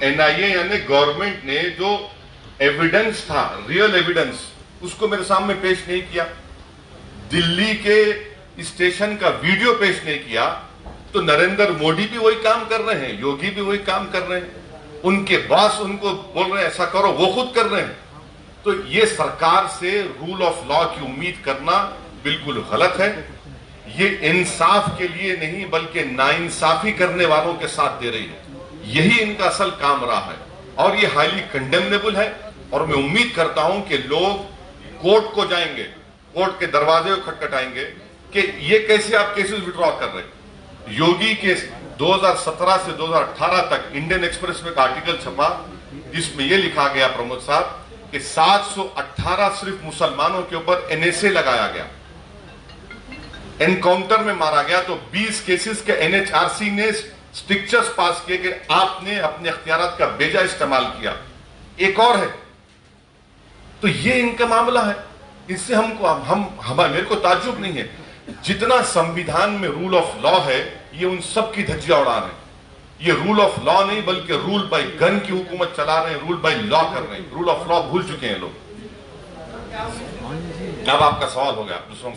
NIA यानी government ने जो एविडेंस था, रियल एविडेंस, उसको मेरे सामने पेश नहीं किया। दिल्ली के स्टेशन का वीडियो पेश नहीं किया। तो नरेंद्र मोदी भी वही काम कर रहे हैं, योगी भी वही काम कर रहे हैं, उनके बॉस उनको बोल रहे हैं ऐसा करो, वो खुद कर रहे हैं। तो ये सरकार से रूल ऑफ लॉ की उम्मीद करना बिल्कुल गलत है। ये इंसाफ के लिए नहीं बल्कि नाइंसाफी करने वालों के साथ दे रही है। यही इनका असल काम रहा है और ये हाईली कंडेमनेबल है। और मैं उम्मीद करता हूं कि लोग कोर्ट को जाएंगे, कोर्ट के दरवाजे को खटखटाएंगे कि ये कैसे आप केसेस विड्रॉ कर रहे हैं। योगी के 2017 से 2018 तक इंडियन एक्सप्रेस में एक आर्टिकल छपा जिसमें यह लिखा गया प्रमोद साहब कि 718 सिर्फ मुसलमानों के ऊपर एनएसए लगाया गया, एनकाउंटर में मारा गया। तो 20 केसेस के एनएचआरसी ने स्ट्रिक्चर्स पास किए कि आपने अपने अख्तियारात का बेजा इस्तेमाल किया। एक और है, तो ये इनका मामला है। इससे मेरे को ताज्जुब नहीं है, जितना संविधान में रूल ऑफ लॉ है ये उन सब की धज्जियां उड़ा रहे हैं। ये रूल ऑफ लॉ नहीं बल्कि रूल बाय गन की हुकूमत चला रहे हैं, रूल बाय लॉ कर रहे हैं। रूल ऑफ लॉ भूल चुके हैं लोग। अब आपका सवाल हो गया, दूसरों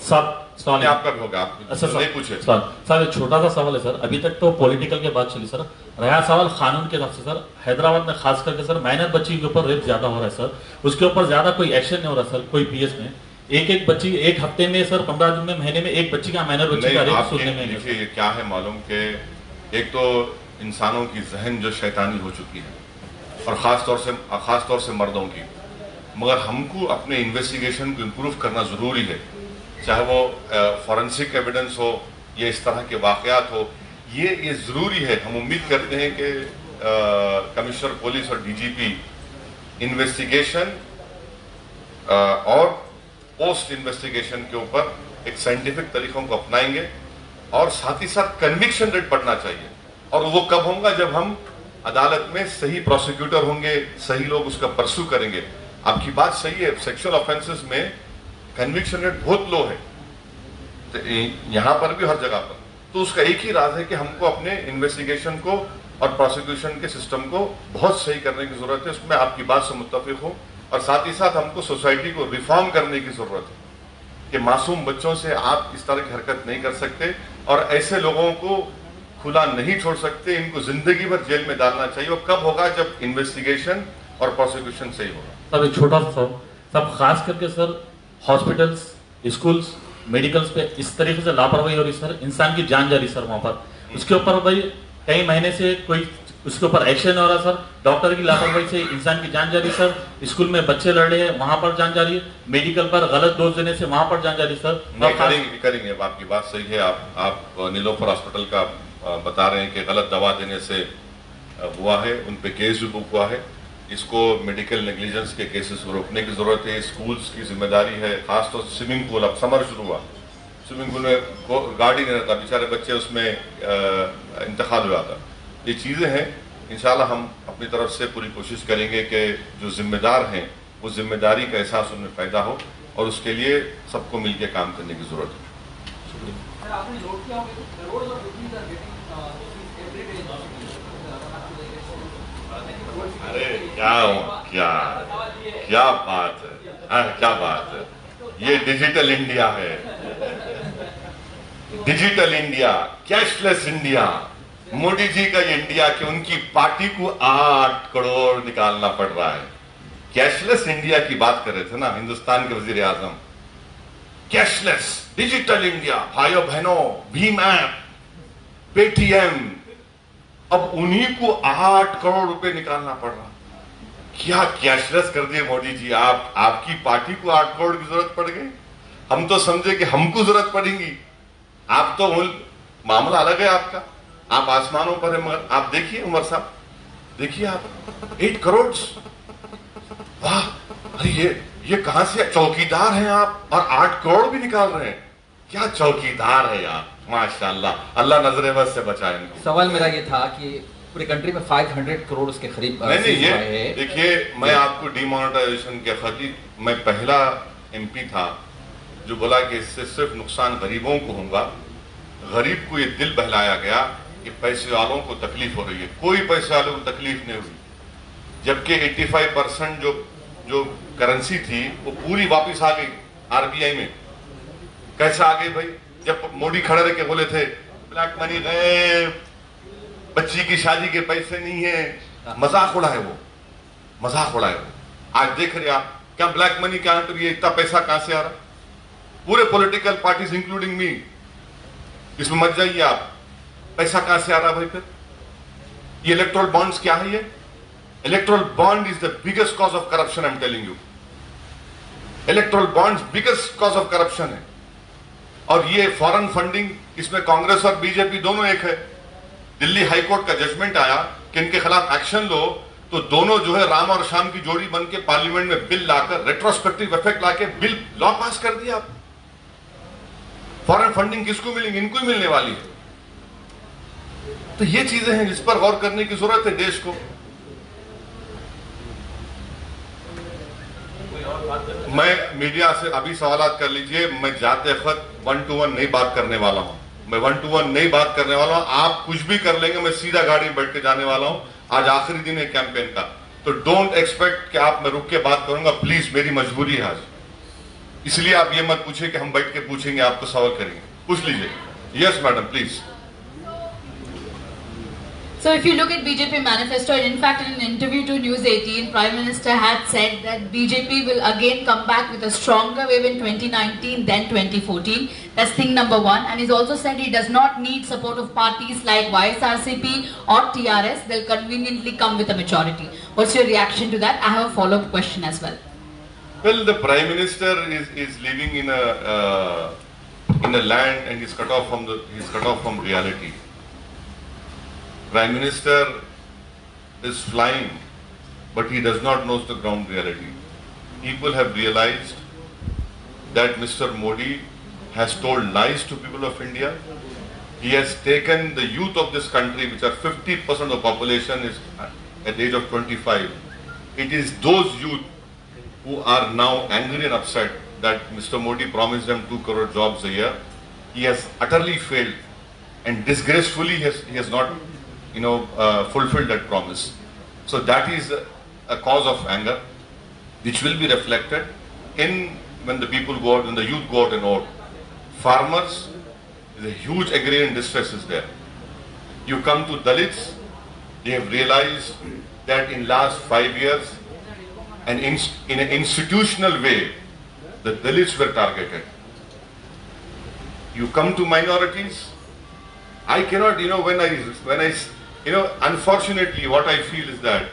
सवाल आपका भी होगा, आप नहीं पूछे सर। एक छोटा सा सवाल है सर, अभी तक तो पॉलिटिकल के बात चली सर, रहा सवाल कानून के तरफ से सर। हैदराबाद में खास करके सर माइनर बच्ची के ऊपर रेप ज्यादा हो रहा है सर, उसके ऊपर ज्यादा कोई एक्शन नहीं हो रहा सर। कोई पीएस में एक बच्ची एक हफ्ते में सर, 15 दिन में, महीने में एक बच्ची का माइनर बच्ची का रेप सुनने में। देखिए ये क्या है मालूम के, एक तो इंसानों की जहन जो शैतानी हो चुकी है और खास तौर से मर्दों की। मगर हमको अपने इन्वेस्टिगेशन को इम्प्रूव करना जरूरी है, चाहे वो फॉरेंसिक एविडेंस हो या इस तरह के वाकयात हो, ये जरूरी है। हम उम्मीद करते हैं कि कमिश्नर पुलिस और डीजीपी इन्वेस्टिगेशन और पोस्ट इन्वेस्टिगेशन के ऊपर एक साइंटिफिक तरीकों को अपनाएंगे और साथ ही साथ कन्विक्शन रेट बढ़ना चाहिए। और वो कब होगा, जब हम अदालत में सही प्रोसिक्यूटर होंगे, सही लोग उसका परसू करेंगे। आपकी बात सही है, सेक्सुअल ऑफेंसेस में कन्विक्शन रेट बहुत लो है, तो यहां पर भी हर जगह पर। तो उसका एक ही राज है कि हमको अपने इन्वेस्टिगेशन को और प्रोसिक्यूशन के सिस्टम को बहुत सही करने की जरूरत है। उसमें आपकी बात से मुत्तफिक हूं। और साथ ही साथ हमको सोसाइटी को रिफॉर्म करने की जरूरत है कि मासूम बच्चों से आप इस तरह की हरकत नहीं कर सकते और ऐसे लोगों को खुला नहीं छोड़ सकते, इनको जिंदगी भर जेल में डालना चाहिए। और कब होगा, जब इन्वेस्टिगेशन और प्रोसिक्यूशन सही होगा। सर एक छोटा सा सब खास करके सर हॉस्पिटल्स, स्कूल्स, मेडिकल्स पे इस तरीके से लापरवाही हो रही सर, इंसान की जान जा रही सर वहां पर। उसके ऊपर भाई कई महीने से कोई उसके ऊपर एक्शन हो रहा सर। डॉक्टर की लापरवाही से इंसान की जान जा रही सर। स्कूल में बच्चे लड़ रहे हैं, वहां पर जान जा रही है। मेडिकल पर गलत डोज देने से वहां पर जान जा रही सर। करेंगे, आपकी बात सही है। आप नीलोफर हॉस्पिटल का बता रहे हैं कि गलत दवा देने से हुआ है, उन पे केस भी बुक हुआ है। इसको मेडिकल नेग्लिजेंस के केसेस को रोकने की जरूरत है। स्कूल्स की जिम्मेदारी है, खासतौर से स्विमिंग पूल। अब समर शुरू हुआ, स्विमिंग पूल में गाड़ी नहीं रहता, बेचारे बच्चे उसमें इंतकाल हो जाता। ये चीजें हैं, इंशाल्लाह हम अपनी तरफ से पूरी कोशिश करेंगे कि जो जिम्मेदार हैं वो जिम्मेदारी का एहसास उनमें पैदा हो और उसके लिए सबको मिलकर काम करने की जरूरत है। अरे क्या बात है, क्या बात है। ये डिजिटल इंडिया है, digital India, cashless India. Modi ji का ये इंडिया कि उनकी पार्टी को 8 करोड़ निकालना पड़ रहा है। कैशलेस इंडिया की बात कर रहे थे ना हिंदुस्तान के वजीर आजम। कैशलेस डिजिटल इंडिया, भाइयों बहनों, भीम ऐप, पेटीएम, अब उन्हीं को 8 करोड़ रुपए निकालना पड़ रहा। क्या कैशलेस कर दिए मोदी जी। आपकी पार्टी को 8 करोड़ की जरूरत पड़ गई। हम तो समझे कि हमको जरूरत पड़ेगी। आप तो मामला अलग है आपका, आप आसमानों पर है। मगर आप देखिए उमर साहब, देखिए आप 8 करोड़, वाह। अरे ये कहां से चौकीदार हैं आप और 8 करोड़ भी निकाल रहे हैं। क्या चौकीदार है यार, माशाल्लाह। अल्लाह नजरे बस से बचाए इनको। सवाल मेरा ये था कि पूरे कंट्री में 500 करोड़ उसके करीब नहीं ये देखिए, मैं आपको डिमोनेटाइजेशन के खिलाफ मैं पहला एमपी था जो बोला कि इससे सिर्फ नुकसान गरीबों को होगा। गरीब को ये दिल बहलाया गया कि पैसे वालों को तकलीफ हो रही है। कोई पैसे वालों को तकलीफ नहीं हुई। जबकि 85% जो करेंसी थी वो पूरी वापस आ गई आरबीआई में। कैसे आ गई भाई? जब मोदी खड़े रह के बोले थे ब्लैक मनी गए, बच्ची की शादी के पैसे नहीं है, मजाक उड़ा है वो, मजाक उड़ा है वो। आज देख रहे आप क्या ब्लैक मनी क्या है, इतना पैसा कहां से आ रहा? पूरे पॉलिटिकल पार्टीज इंक्लूडिंग मी, इसमें मत जाइए आप, पैसा कहां से आ रहा भाई? फिर ये इलेक्टोरल बॉन्ड्स क्या है? ये electoral bond is the biggest cause of corruption. I am telling you, electoral bonds biggest cause of corruption है। और ये फॉरेन फंडिंग, इसमें कांग्रेस और बीजेपी दोनों एक है। दिल्ली हाईकोर्ट का जजमेंट आया कि इनके खिलाफ एक्शन लो, तो दोनों जो है राम और शाम की जोड़ी बन के पार्लियामेंट में बिल लाकर, रेट्रोस्पेक्टिव इफेक्ट लाके बिल लॉ पास कर दिया। आप फॉरेन फंडिंग किसको मिलेंगी? इनको ही मिलने वाली है। तो ये चीजें हैं जिस पर गौर करने की जरूरत है देश को। मैं मीडिया से अभी सवाल कर लीजिए, मैं जाते वक्त 1 to 1 नहीं बात करने वाला हूं, मैं 1 to 1 नहीं बात करने वाला हूं। आप कुछ भी कर लेंगे, मैं सीधा गाड़ी में बैठ के जाने वाला हूं। आज आखिरी दिन है कैंपेन का, तो डोंट एक्सपेक्ट कि आप मैं रुक के बात करूंगा। प्लीज, मेरी मजबूरी है आज, इसलिए आप ये मत पूछिए कि हम बैठ के पूछेंगे, आपको सवाल करेंगे। पूछ लीजिए। Yes madam, please. So if you look at BJP manifesto, and in fact in an interview to News 18, Prime Minister had said that BJP will again come back with a stronger wave in 2019 than 2014. That's thing number one. And he's also said he does not need support of parties like YSRCP or TRS. They'll conveniently come with a majority. What's your reaction to that? I have a follow-up question as well. Well, the Prime Minister is living in a land and he's cut off from reality. Prime Minister is flying, but he does not know the ground reality. People have realized that Mr. Modi has told lies to people of India. He has taken the youth of this country, which are 50% of the population is at the age of 25. It is those youth who are now angry and upset that Mr. Modi promised them 2 crore jobs a year. He has utterly failed, and disgracefully he has not fulfilled that promise. So that is a cause of anger, which will be reflected in when the people go out, when the youth go out and vote. Farmers, there's a huge agrarian distress is there. You come to Dalits, they have realized that in last 5 years, and in an institutional way, the Dalits were targeted. You come to minorities, I cannot, unfortunately, what I feel is that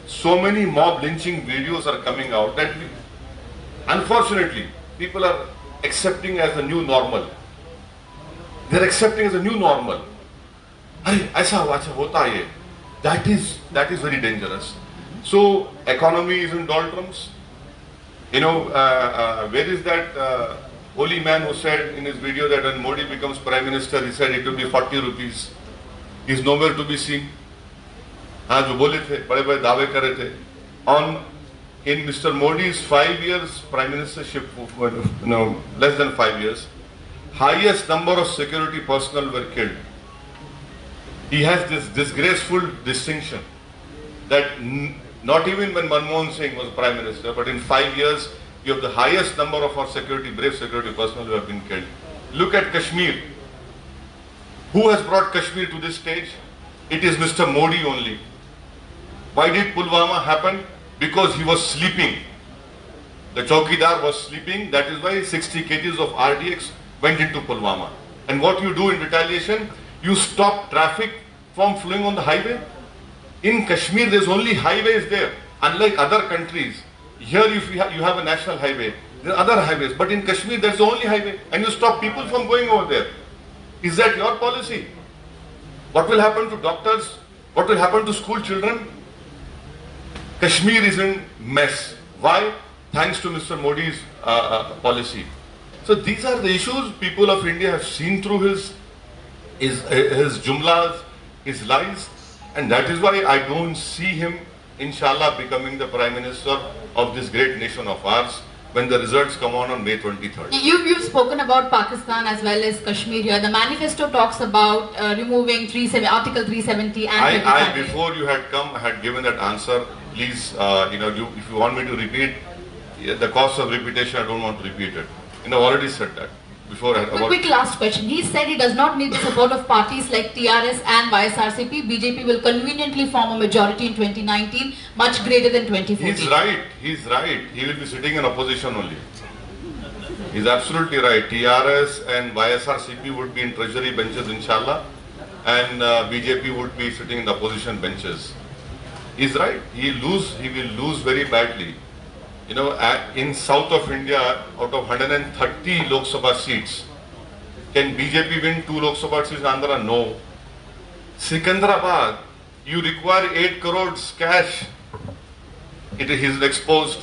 so many mob lynching videos are coming out that unfortunately people are accepting as a new normal. They are accepting as a new normal. Aisa hota hai. That is very dangerous. So economy is in doldrums. Where is that holy man who said in his video that when Modi becomes Prime Minister, he said it will be 40 rupees. He is nowhere to be seen. हाँ, जो बोले थे, बड़े बड़े दावे कर रहे थे। In Mr. Modi's 5 years Prime Ministership, less than 5 years, highest number of security personnel were killed. He has this disgraceful distinction that not even when Manmohan Singh was Prime Minister, but in 5 years, you have the highest number of our brave security personnel who have been killed. Look at Kashmir. Who has brought Kashmir to this stage? It is Mr. Modi only. Why did Pulwama happen? Because he was sleeping. The Chowkidar was sleeping. That is why 60 kgs of RDX went into Pulwama. And what you do in retaliation? You stop traffic from flowing on the highway. In Kashmir, there's only highways there. Unlike other countries, here if you have a national highway, there are other highways. But in Kashmir, there's the only highway. And you stop people from going over there. Is that your policy? What will happen to doctors? What will happen to school children? Kashmir is in mess. Why? Thanks to Mr. Modi's policy. So these are the issues people of India have seen through his jumlas, his lies, and that is why I don't see him, inshallah, becoming the Prime Minister of this great nation of ours. when the results come on May 23rd. You've spoken about Pakistan as well as Kashmir here. The manifesto talks about removing Article 370 and I before you had come, had given that answer. Please, if you want me to repeat, the cost of repetition, I don't want to repeat it. I've already said that before. Quick last question. He said he does not need the support of parties like TRS and YSRCP. BJP will conveniently form a majority in 2019, much greater than 2014. He's right. He will be sitting in opposition only. He's absolutely right. TRS and YSRCP would be in treasury benches, inshallah, and BJP would be sitting in the opposition benches. He's right. He will lose very badly. In south of India, out of 130 Lok Sabha seats, can BJP win 2 Lok Sabha seats in Andhra? No. Secunderabad, you require 8 crores cash. It is exposed.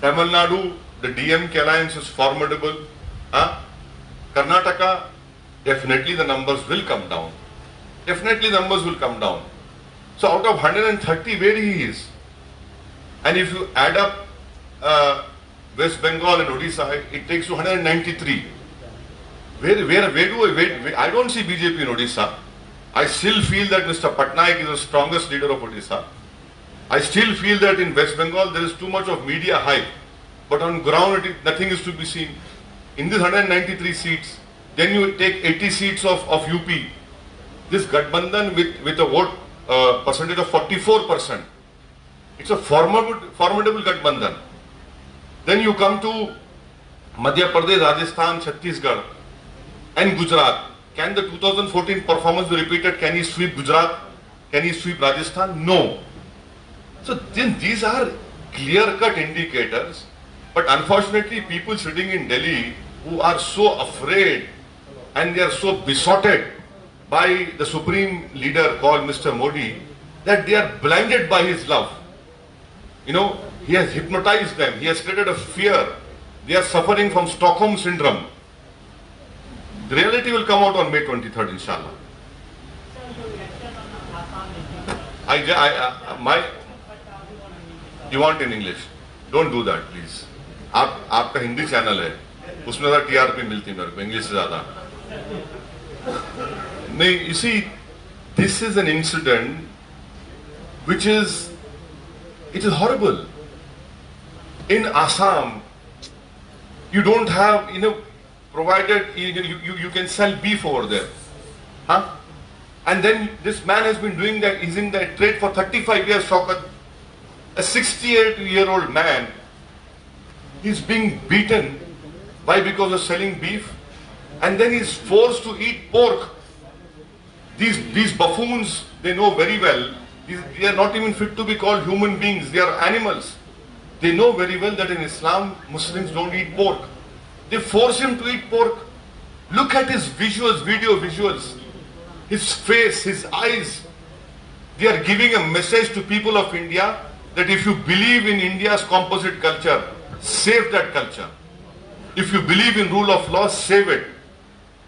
Tamil Nadu, the DMK alliance is formidable. Karnataka, definitely the numbers will come down. So out of 130, where he is? And if you add up West Bengal and Odisha, it takes you 193. Where I don't see BJP in Odisha. I still feel that Mr. Patnaik is the strongest leader of Odisha. I still feel that in West Bengal there is too much of media hype. But on ground, nothing is to be seen. In these 193 seats, then you take 80 seats of UP. This Gathbandhan with a vote percentage of 44%. It's a formidable Gathbandhan. Then you come to Madhya Pradesh, Rajasthan, Chhattisgarh and Gujarat. Can the 2014 performance be repeated? Can he sweep Gujarat? Can he sweep Rajasthan? No. So then these are clear-cut indicators. But unfortunately, people sitting in Delhi who are so afraid and they are so besotted by the supreme leader called Mr. Modi that they are blinded by his love. He has hypnotized them. He has created a fear. They are suffering from Stockholm syndrome. The reality will come out on May 23rd, inshallah. You want in English? Don't do that, please. आपका Hindi channel है, उसमें ज़्यादा TRP मिलती मेरे को, English से ज़्यादा. नहीं, you see, this is an incident which is horrible. In Assam, you don't have, provided you can sell beef over there. And then this man has been doing that, he's in that trade for 35 years, Shaukat. A 68-year-old man is being beaten because of selling beef, and then he's forced to eat pork. These buffoons, they know very well, they are not even fit to be called human beings, they are animals. They know very well that in Islam, Muslims don't eat pork. They force him to eat pork. Look at his video visuals. His face, his eyes. They are giving a message to people of India that if you believe in India's composite culture, save that culture. If you believe in rule of law, save it.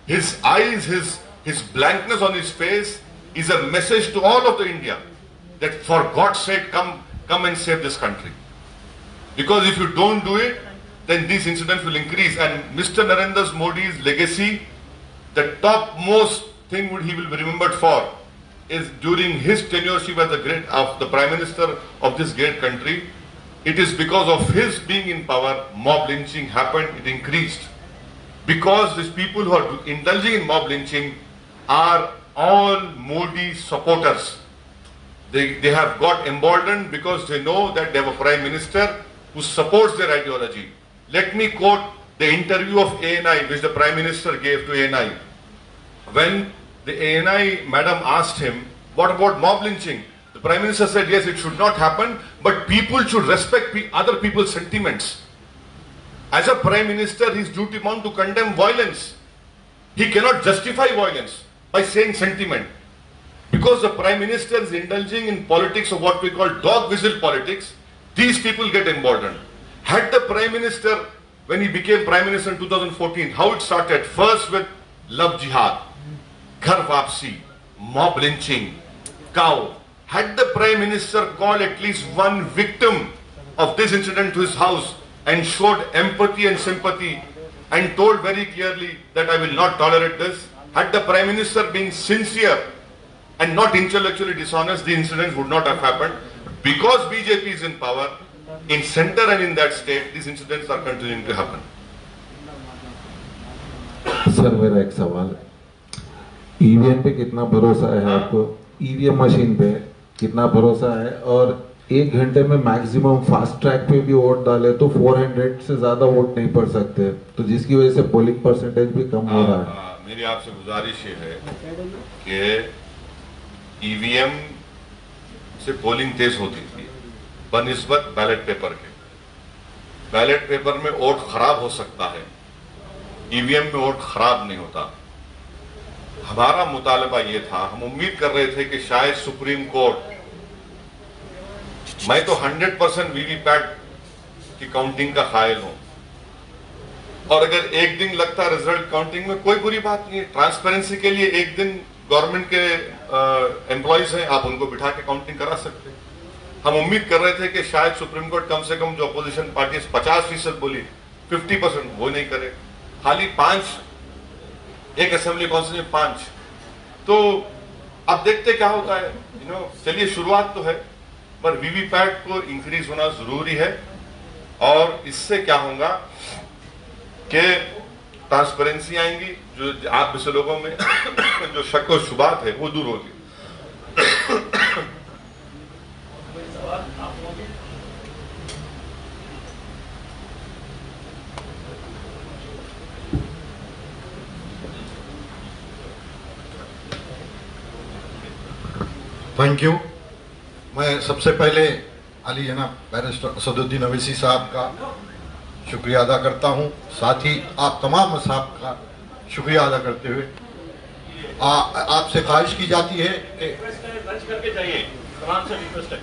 His eyes, his blankness on his face is a message to all of the India that for God's sake, come and save this country. Because if you don't do it, then these incidents will increase. And Mr. Narendra Modi's legacy, the topmost thing he will be remembered for is during his tenureship as the Prime Minister of this great country, it is because of his being in power, mob lynching happened, it increased. Because these people who are indulging in mob lynching are all Modi supporters. They have got emboldened because they know that they have a Prime Minister who supports their ideology. Let me quote the interview of ANI which the Prime Minister gave to ANI. When the ANI madam asked him, what about mob lynching? The Prime Minister said, yes, it should not happen, but people should respect other people's sentiments. As a Prime Minister, he is duty bound to condemn violence. He cannot justify violence by saying sentiment. Because the Prime Minister is indulging in politics of what we call dog whistle politics, these people get emboldened. Had the Prime Minister, when he became Prime Minister in 2014, how it started? First with love jihad, ghar wapsi, mob lynching, cow. Had the Prime Minister called at least one victim of this incident to his house, and showed empathy and sympathy and told very clearly that I will not tolerate this. Had the Prime Minister been sincere and not intellectually dishonest, the incidents would not have happened. Because BJP is in power, in center and in that state, these incidents are continuing to happen. Sir मेरा एक सवाल है, EVM पे कितना भरोसा है आपको? EVM machine पे कितना भरोसा है? और 1 घंटे में मैक्सिमम फास्ट ट्रैक पे भी वोट डाले तो 400 से ज्यादा वोट नहीं पड़ सकते, तो जिसकी वजह से पोलिंग परसेंटेज भी कम हो रहा है। मेरी आपसे गुजारिश ये है कि ईवीएम से पोलिंग तेज होती थी बनिस्बत बैलेट पेपर के। बैलेट पेपर में वोट खराब हो सकता है, ईवीएम में वोट खराब नहीं होता। हमारा मुतालबा ये था, हम उम्मीद कर रहे थे कि शायद सुप्रीम कोर्ट, मैं तो 100% वीवीपैट की काउंटिंग का कायल हूं, और अगर एक दिन लगता रिजल्ट काउंटिंग में कोई बुरी बात नहीं है। ट्रांसपेरेंसी के लिए एक दिन गवर्नमेंट के एम्प्लॉइज हैं, आप उनको बिठा के काउंटिंग करा सकते हैं। हम उम्मीद कर रहे थे कि शायद सुप्रीम कोर्ट कम से कम जो अपोजिशन पार्टी 50% बोली, 50% वो नहीं करे। खाली 5, एक असेंबली काउंसिल में 5, तो अब देखते क्या होता है। चलिए शुरुआत तो है, पर वीवीपैट को इंक्रीज होना जरूरी है, और इससे क्या होगा कि ट्रांसपेरेंसी आएंगी, जो आप जैसे लोगों में जो शक और शुबात है वो दूर होगी। Thank you. मैं सबसे पहले अली जनाब बैरिस्टर असदुद्दीन अवैसी साहब का शुक्रिया अदा करता हूं, साथ ही आप तमाम साहब का शुक्रिया अदा करते हुए आपसे ख्वाहिश की जाती है कि करके जाइए, तमाम से रिक्वेस्ट है।